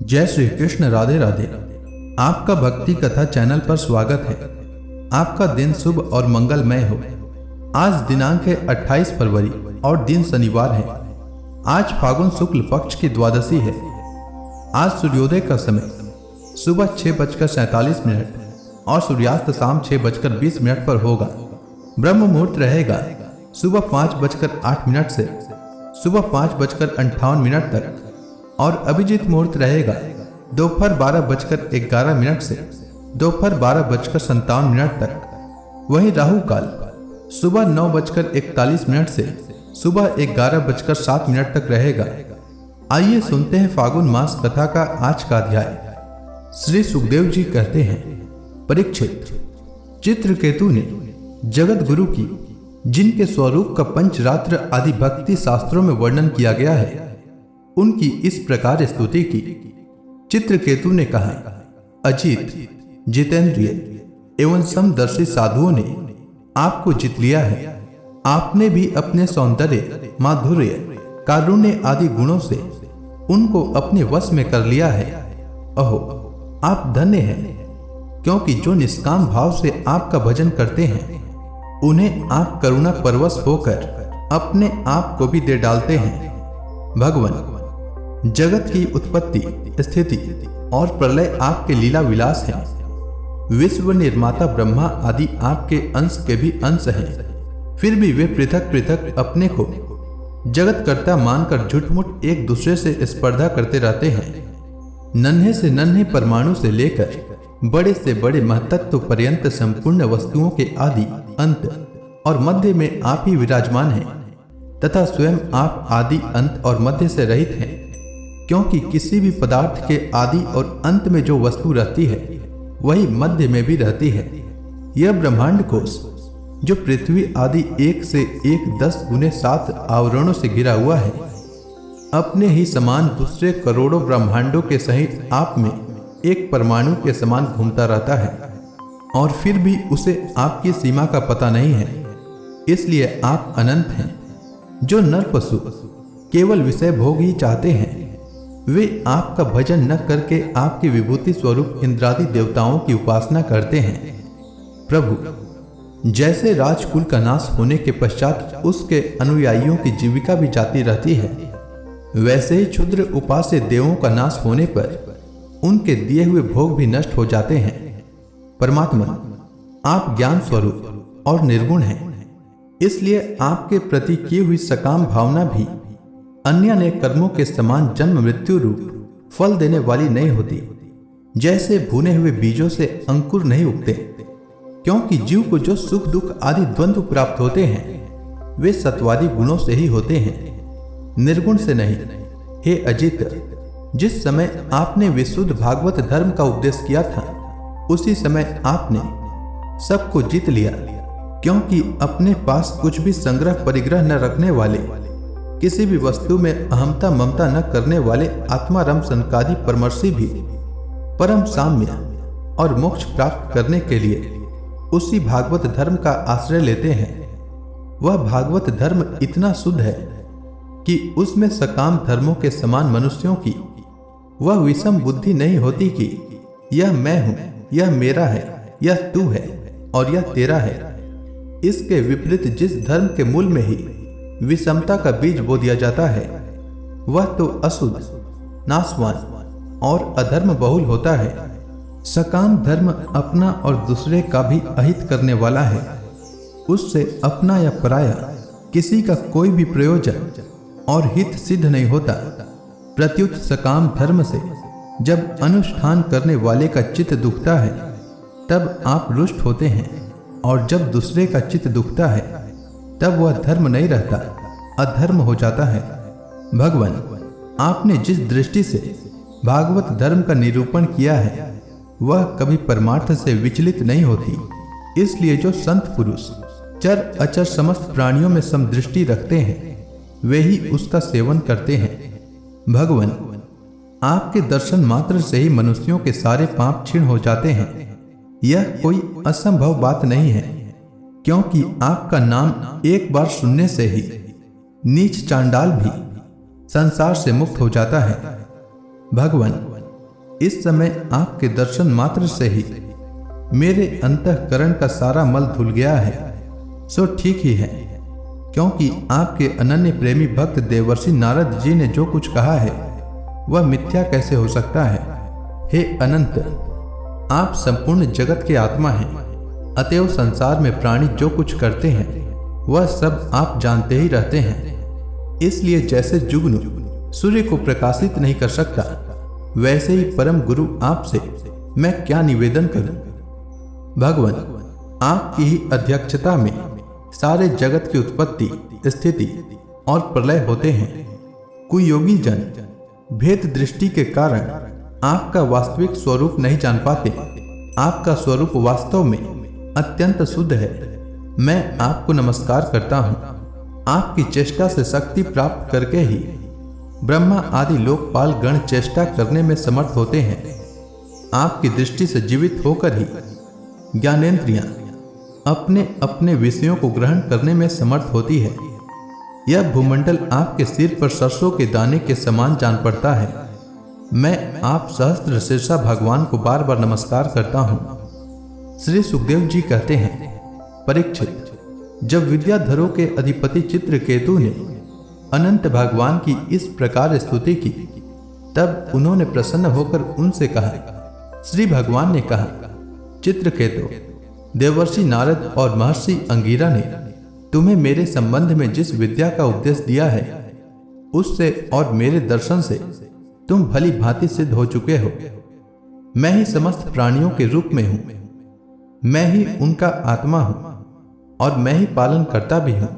जय श्री कृष्ण। राधे राधे। आपका भक्ति कथा चैनल पर स्वागत है। आपका दिन शुभ और मंगलमय हो। आज दिनांक है 28 फरवरी और दिन शनिवार है। आज फागुन शुक्ल पक्ष की द्वादशी है। आज सूर्योदय का समय सुबह 6:47 और सूर्यास्त शाम 6:20 पर होगा। ब्रह्म मुहूर्त रहेगा सुबह 5:08 से सुबह 5:58 तक और अभिजीत मुहूर्त रहेगा दोपहर 12:11 से दोपहर 12:57 तक। वहीं राहु काल सुबह 9:41 से सुबह 11:07 तक रहेगा। आइए सुनते हैं फागुन मास कथा का आज का अध्याय। श्री सुखदेव जी कहते हैं, परीक्षित, चित्रकेतु ने जगत गुरु की, जिनके स्वरूप का पंचरात्र आदि भक्ति शास्त्रों में वर्णन किया गया है, उनकी इस प्रकार स्तुति की। चित्रकेतु ने कहा, अजीत, जितेंद्रिय एवं समदर्शी साधुओं ने आपको जीत लिया है। आपने भी अपने सौंदर्य, माधुर्य, कारुण्य आदि गुणों से उनको अपने वश में कर लिया है। अहो, आप धन्य हैं, क्योंकि जो निष्काम भाव से आपका भजन करते हैं, उन्हें आप करुणा परवश होकर अपने आप को भी दे डालते हैं। भगवान, जगत की उत्पत्ति, स्थिति और प्रलय आपके लीला विलास हैं। विश्व निर्माता ब्रह्मा आदि आपके अंश के भी अंश हैं। फिर भी वे पृथक पृथक अपने को जगत कर्ता मानकर झूठमूठ एक दूसरे से स्पर्धा करते रहते हैं। नन्हे से नन्हे परमाणु से लेकर बड़े से बड़े महतत्व पर्यंत संपूर्ण वस्तुओं के आदि, अंत और मध्य में आप ही विराजमान हैं तथा स्वयं आप आदि, अंत और मध्य से रहित हैं, क्योंकि किसी भी पदार्थ के आदि और अंत में जो वस्तु रहती है, वही मध्य में भी रहती है। यह ब्रह्मांड कोश, जो पृथ्वी आदि 1 से 1 10 गुने 7 आवरणों से घिरा हुआ है, अपने ही समान दूसरे करोड़ों ब्रह्मांडों के सहित आप में एक परमाणु के समान घूमता रहता है, और फिर भी उसे आपकी सीमा का पता नहीं है। इसलिए आप अनंत हैं। जो नर पशु केवल विषय भोग ही चाहते हैं, वे आपका भजन न करके आपकी विभूति स्वरूप इंद्रादि देवताओं की उपासना करते हैं। प्रभु, जैसे राजकुल का नाश होने के पश्चात उसके अनुयायियों की जीविका भी जाती रहती है, वैसे ही क्षुद्र उपास्य देवों का नाश होने पर उनके दिए हुए भोग भी नष्ट हो जाते हैं। परमात्मा, आप ज्ञान स्वरूप और निर्गुण हैं, इसलिए आपके प्रति की हुई सकाम भावना भी अन्य ने कर्मों के समान जन्म मृत्यु रूप फल देने वाली नहीं होती। जैसे भुने हुए बीजों से अंकुर नहीं उगते, क्योंकि जीव को जो सुख दुख आदि द्वंद्व प्राप्त होते हैं, वे सत्वादी गुणों से ही होते हैं, निर्गुण से नहीं। हे अजित, जिस समय आपने विशुद्ध भागवत धर्म का उपदेश किया था, उसी समय आपने सबको जीत लिया, क्योंकि अपने पास कुछ भी संग्रह परिग्रह न रखने वाले, किसी भी वस्तु में अहमता ममता न करने वाले आत्माराम सनकादि परमर्षि भी परम साम्य और मोक्ष प्राप्त करने के लिए उसी भागवत धर्म का आश्रय लेते हैं। वह भागवत धर्म इतना शुद्ध है कि उसमें सकाम धर्मों के समान मनुष्यों की वह विषम बुद्धि नहीं होती कि यह मैं हूं, यह मेरा है, यह तू है और यह तेरा है। इसके विपरीत जिस धर्म के मूल में ही विषमता का बीज बो दिया जाता है, वह तो अशुद्ध, नाशवान और अधर्म बहुल होता है। सकाम धर्म अपना और दूसरे का भी अहित करने वाला है। उससे अपना या पराया किसी का कोई भी प्रयोजन और हित सिद्ध नहीं होता। प्रत्युत सकाम धर्म से जब अनुष्ठान करने वाले का चित्त दुखता है, तब आप रुष्ट होते हैं, और जब दूसरे का चित्त दुखता है, तब वह धर्म नहीं रहता, अधर्म हो जाता है। भगवान, आपने जिस दृष्टि से भागवत धर्म का निरूपण किया है, वह कभी परमार्थ से विचलित नहीं होती। इसलिए जो संत पुरुष चर अचर समस्त प्राणियों में समदृष्टि रखते हैं, वे ही उसका सेवन करते हैं। भगवान, आपके दर्शन मात्र से ही मनुष्यों के सारे पाप क्षीण हो जाते हैं। यह कोई असंभव बात नहीं है, क्योंकि आपका नाम एक बार सुनने से ही नीच चांडाल भी संसार से मुक्त हो जाता है। भगवान, इस समय आपके दर्शन मात्र से ही मेरे अंतःकरण का सारा मल धुल गया है। सो ठीक ही है, क्योंकि आपके अनन्य प्रेमी भक्त देवर्षि नारद जी ने जो कुछ कहा है वह मिथ्या कैसे हो सकता है। हे अनंत, आप संपूर्ण जगत के आत्मा हैं, अतएव संसार में प्राणी जो कुछ करते हैं वह सब आप जानते ही रहते हैं। इसलिए जैसे जुगनू सूर्य को प्रकाशित नहीं कर सकता, वैसे ही परम गुरु आपसे मैं क्या निवेदन करूं। भगवान, आपकी ही अध्यक्षता में सारे जगत की उत्पत्ति, स्थिति और प्रलय होते हैं। कुयोगी जन भेद दृष्टि के कारण आपका वास्तविक स्वरूप नहीं जान पाते। आपका स्वरूप वास्तव में अत्यंत शुद्ध है। मैं आपको नमस्कार करता हूँ। आपकी चेष्टा से शक्ति प्राप्त करके ही ब्रह्मा आदि लोकपाल गण चेष्टा करने में समर्थ होते हैं। आपकी दृष्टि से जीवित होकर ही ज्ञानेंद्रियां अपने अपने विषयों को ग्रहण करने में समर्थ होती है। यह भूमंडल आपके सिर पर सरसों के दाने के समान जान पड़ता है। मैं आप सहस्त्र शीर्षा भगवान को बार बार नमस्कार करता हूँ। श्री सुखदेव जी कहते हैं, परीक्षित, जब विद्याधरों के अधिपति चित्रकेतु ने अनंत भगवान की इस प्रकार स्तुति की, तब उन्होंने प्रसन्न होकर उनसे कहा। श्री भगवान ने कहा, चित्रकेतु, देवर्षि नारद और महर्षि अंगिरा ने तुम्हें मेरे संबंध में जिस विद्या का उपदेश दिया है, उससे और मेरे दर्शन से तुम भली भांति सिद्ध हो चुके हो। मैं ही समस्त प्राणियों के रूप में हूं, मैं ही उनका आत्मा हूं और मैं ही पालन करता भी हूं।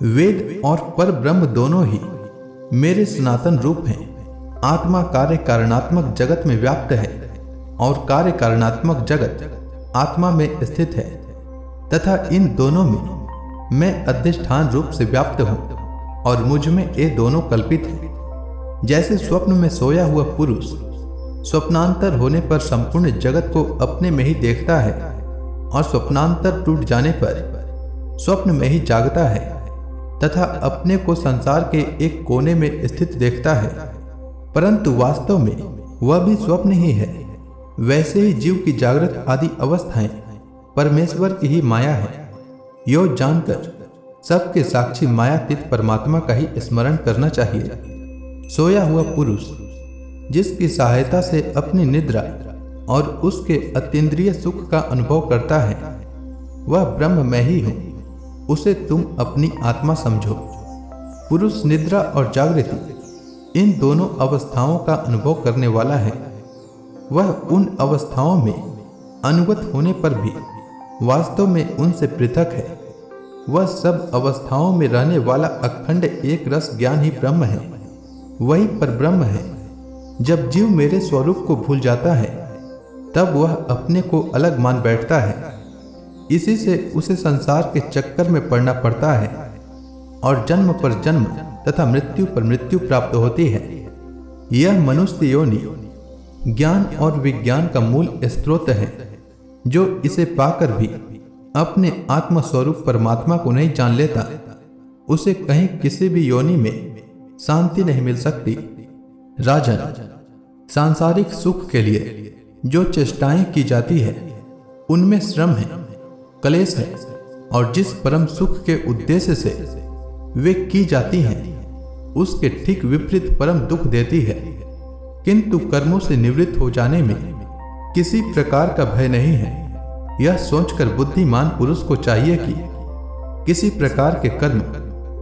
वेद और पर ब्रह्म दोनों ही मेरे सनातन रूप हैं। आत्मा कार्य कारणात्मक जगत में व्याप्त है और कार्य कारणात्मक जगत आत्मा में स्थित है, तथा इन दोनों में मैं अधिष्ठान रूप से व्याप्त हूं और मुझ में ये दोनों कल्पित हैं। जैसे स्वप्न में सोया हुआ पुरुष स्वप्नांतर होने पर संपूर्ण जगत को अपने में ही देखता है और स्वप्नांतर टूट जाने पर स्वप्न में ही जागता है तथा अपने को संसार के एक कोने में स्थित देखता है, परंतु वास्तव में वह भी स्वप्न ही है। वैसे ही जीव की जागृत आदि अवस्थाएं परमेश्वर की ही माया है। यो जानकर सबके साक्षी मायातीत परमात्मा का ही स्मरण करना चाहिए। सोया हुआ पुरुष जिसकी सहायता से अपनी निद्रा और उसके अतीन्द्रिय सुख का अनुभव करता है, वह ब्रह्म मैं ही हूं। उसे तुम अपनी आत्मा समझो। पुरुष निद्रा और जागृति इन दोनों अवस्थाओं का अनुभव करने वाला है। वह उन अवस्थाओं में अनुगत होने पर भी वास्तव में उनसे पृथक है। वह सब अवस्थाओं में रहने वाला अखंड एक रस ज्ञान ही ब्रह्म है। वही पर ब्रह्म है। जब जीव मेरे स्वरूप को भूल जाता है, तब वह अपने को अलग मान बैठता है। इसी से उसे संसार के चक्कर में पड़ना पड़ता है और जन्म पर जन्म तथा मृत्यु पर मृत्यु प्राप्त होती है। यह मनुष्य योनि ज्ञान और विज्ञान का मूल स्रोत है। जो इसे पाकर भी अपने आत्म स्वरूप परमात्मा को नहीं जान लेता, उसे कहीं किसी भी योनि में शांति नहीं मिल सकती। राजन, सांसारिक सुख के लिए जो चेष्टाएं की जाती है, उनमें श्रम है, कलेश है, और जिस परम सुख के उद्देश्य से वे की जाती हैं, उसके ठीक विपरीत परम दुख देती है। किंतु कर्मों से निवृत्त हो जाने में किसी प्रकार का भय नहीं है। यह सोचकर बुद्धिमान पुरुष को चाहिए कि किसी प्रकार के कर्म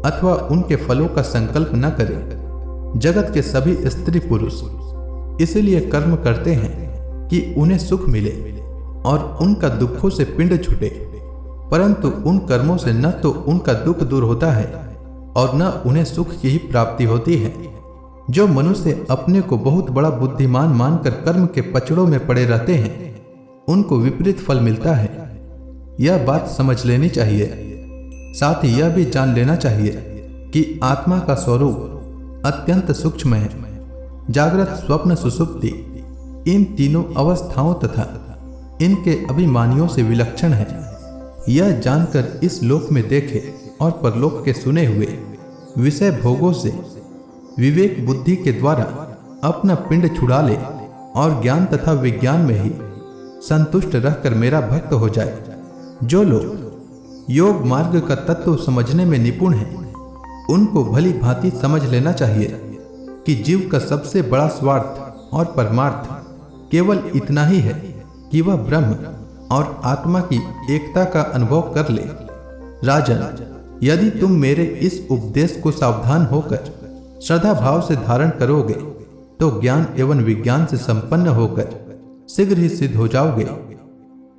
अथवा उनके फलों का संकल्प न करे। जगत के सभी स्त्री पुरुष इसलिए कर्म करते हैं कि उन्हें सुख मिले और उनका दुखों से पिंड छूटे, परंतु उन कर्मों से न तो उनका दुख दूर होता है और न उन्हें सुख की ही प्राप्ति होती है। जो मनुष्य अपने को बहुत बड़ा बुद्धिमान मानकर कर्म के पचड़ों में पड़े रहते हैं, उनको विपरीत फल मिलता है। यह बात समझ लेनी चाहिए। साथ ही यह भी जान लेना चाहिए कि आत्मा का स्वरूप अत्यंत सूक्ष्म है। जागृत, स्वप्न, सुषुप्ति इन तीनों अवस्थाओं तथा इनके अभिमानियों से विलक्षण है। यह जानकर इस लोक में देखे और परलोक के सुने हुए विषय भोगों से विवेक बुद्धि के द्वारा अपना पिंड छुड़ा ले और ज्ञान तथा विज्ञान में ही संतुष्ट रहकर मेरा भक्त हो जाए। जो लोग योग मार्ग का तत्व समझने में निपुण हैं, उनको भली भांति समझ लेना चाहिए कि जीव का सबसे बड़ा स्वार्थ और परमार्थ केवल इतना ही है कि वह ब्रह्म और आत्मा की एकता का अनुभव कर ले। राजन, यदि तुम मेरे इस उपदेश को सावधान होकर श्रद्धा भाव से धारण करोगे तो ज्ञान एवं विज्ञान से संपन्न होकर शीघ्र ही सिद्ध हो जाओगे।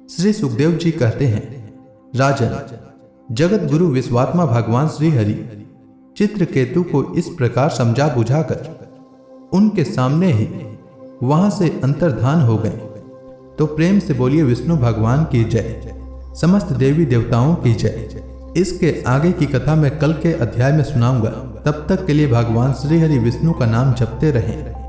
श्री सुखदेव जी कहते हैं, राजन, जगत गुरु विश्वात्मा भगवान श्री हरि चित्रकेतु को इस प्रकार समझा बुझाकर उनके सामने ही वहां से अंतर्धान हो गए। तो प्रेम से बोलिए विष्णु भगवान की जय, समस्त देवी देवताओं की जय। इसके आगे की कथा मैं कल के अध्याय में सुनाऊंगा। तब तक के लिए भगवान श्री हरि विष्णु का नाम जपते रहें।